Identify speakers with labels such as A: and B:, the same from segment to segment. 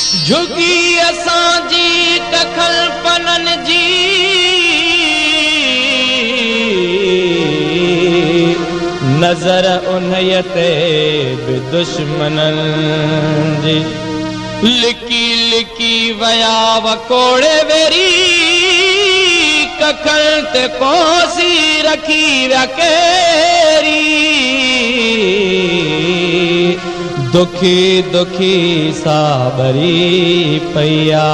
A: झुगी असांजी कखल पनन जी नजर उन्हीअ ते बि दुश्मनन जी लिकी लिकी वया वकोड़े वेरी कखल ते कोसी रखी व्या केरी दुखी दुखी साबरी पैया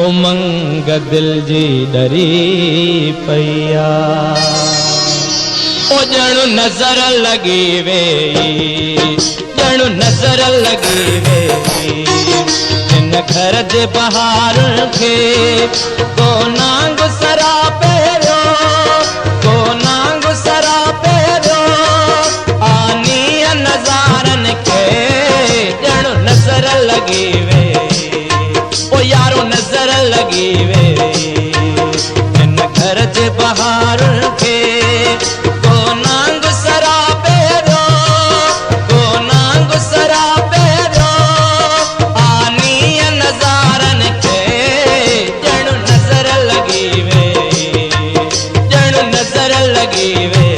A: उमंग दिल जी डरी पैया ओ जणु नजर लगी वेई जणु नजर लगी वेई इन घर जे बहार के को नांग सरा पेरो को नांग सरा पेरो आनी नजारन के जणु नजर लगी वे ओ यारो नजर लगी वे इन घर जे बहार के को नांग सरा पेरो को नांग सरा पेरो आनी नजारन के जणु नजर लगी वे जणु नजर लगी वे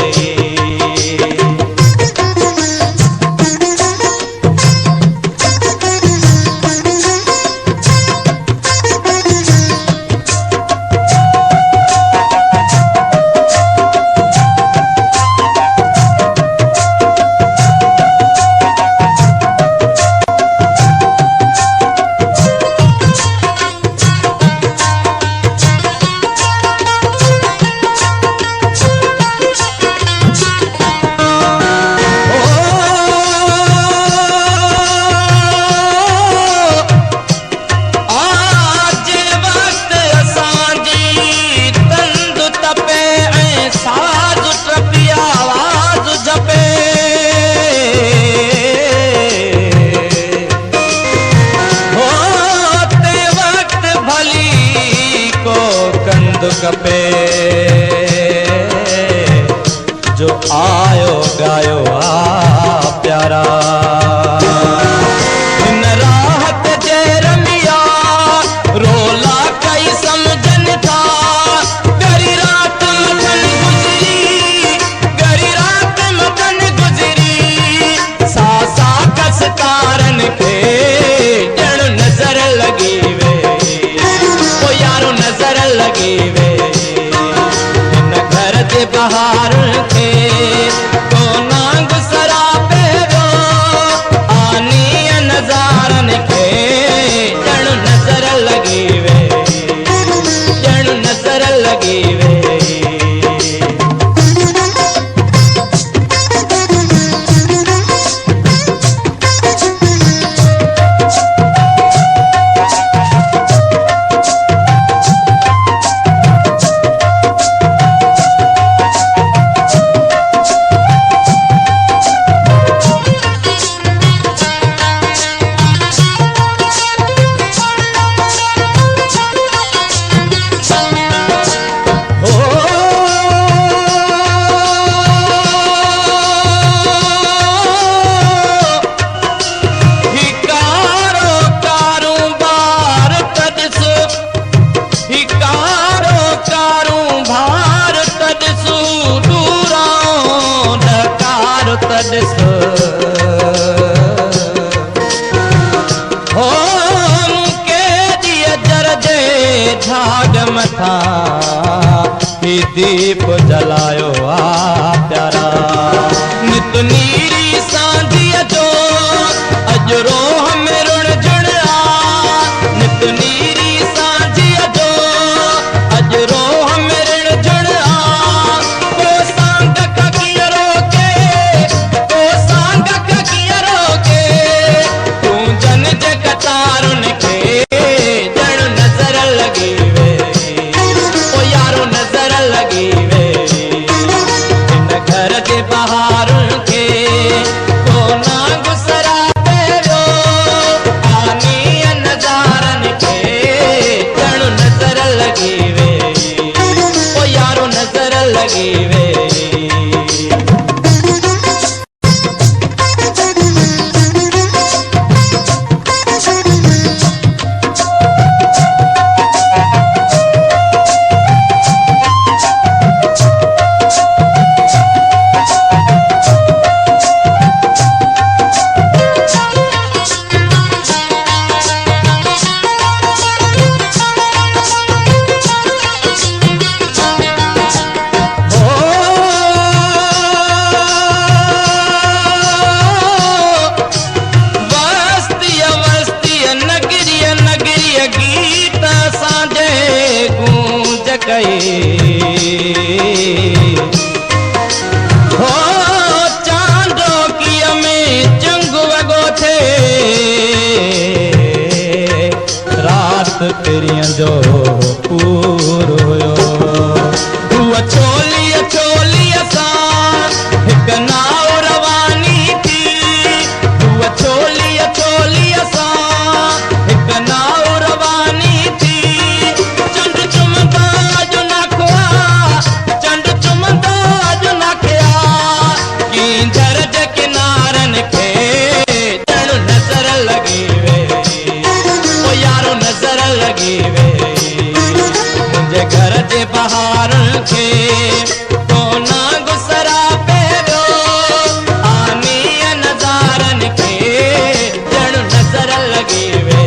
A: कपे जो आयो गायो आ प्यारा इन राहत जे रमिया रोला कई समझन था गरी रात मदन गुजरी गरी रात मदन गुजरी सासा कस कारन के जणु नजर लगी वे ओ यारो नजर लगी वे बहार के को नांग सरा पेरो आनी नजारन के जणु नजर लगी वे जणु नजर लगी वे हो के दिया जरजे झाग मथा ही दीप जलायो आ प्यारा नित नीरी सांझिया जो अजरो हमें रुण जुण आ नित नीरी सांझिया जो अजरो हमें रुण जुण आ को सांग किया रोके को सांग किया रोके तू जन जे कतारुन के जणु नजर लगी वे ओ यारो नजर लगी वे कई हो चांदो की में जंग वगो थे रात तेरियां जो पूरो हुयो छोली छोली असां हिक नाव रवानी थी छोली छोली असां हिक नाव रवानी थी चंड चुमंदा जो नखवा चंड चुमंदा जो नखया कींदर जे किनारन खे ॼण नज़र लगी वे ओ यारो नज़र लगी वे मुंहिंजे घर जे बहारन खे कोना गुसरा पेरो आनी नज़ारन खे ॼण नज़र लगी वे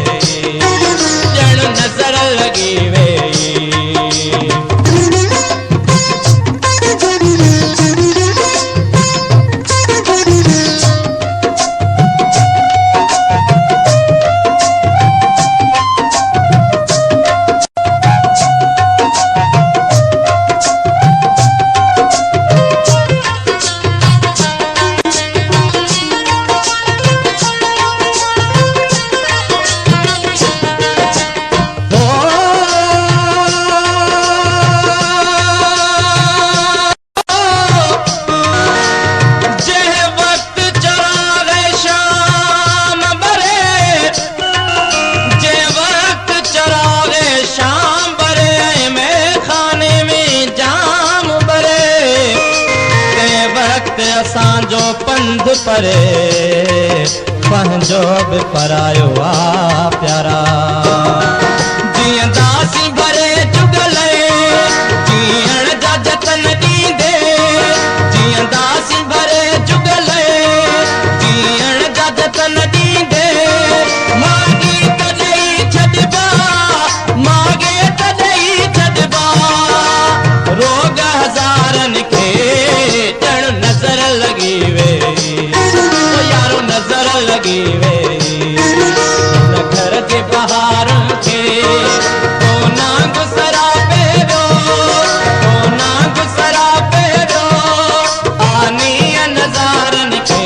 A: ॼण नज़र लगी वे असांजो पंध परे पंहिंजो बि परायो आ प्यारा जीअं दासी भरे जुगल जीअण जा जतन ॾींदे जीअं दासी भरे जुगल जीअण जा जतन ॾींदे मागी त ॾेई छॾिबा मागे त ॾेई छॾिबा रोग हज़ारनि खे ॼण नज़र लगी वे ओ यारो नज़र लगी वे घर जे बहार खे कोना गुसरा पेरो कोना गुसरा पेरो आनी नज़ारन खे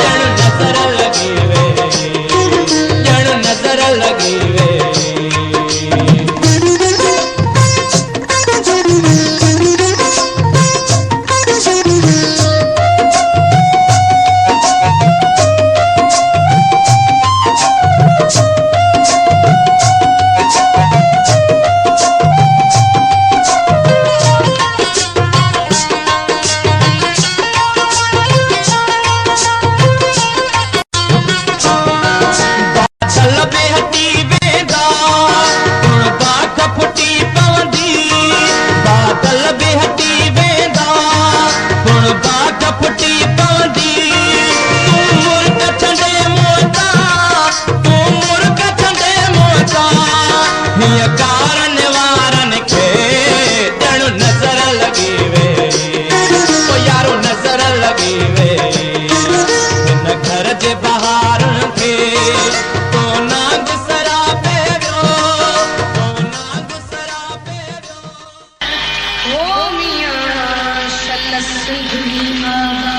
A: ॼण नज़र लगी वे ॼण नज़र लगी वे
B: ओ मियां शल सुधरी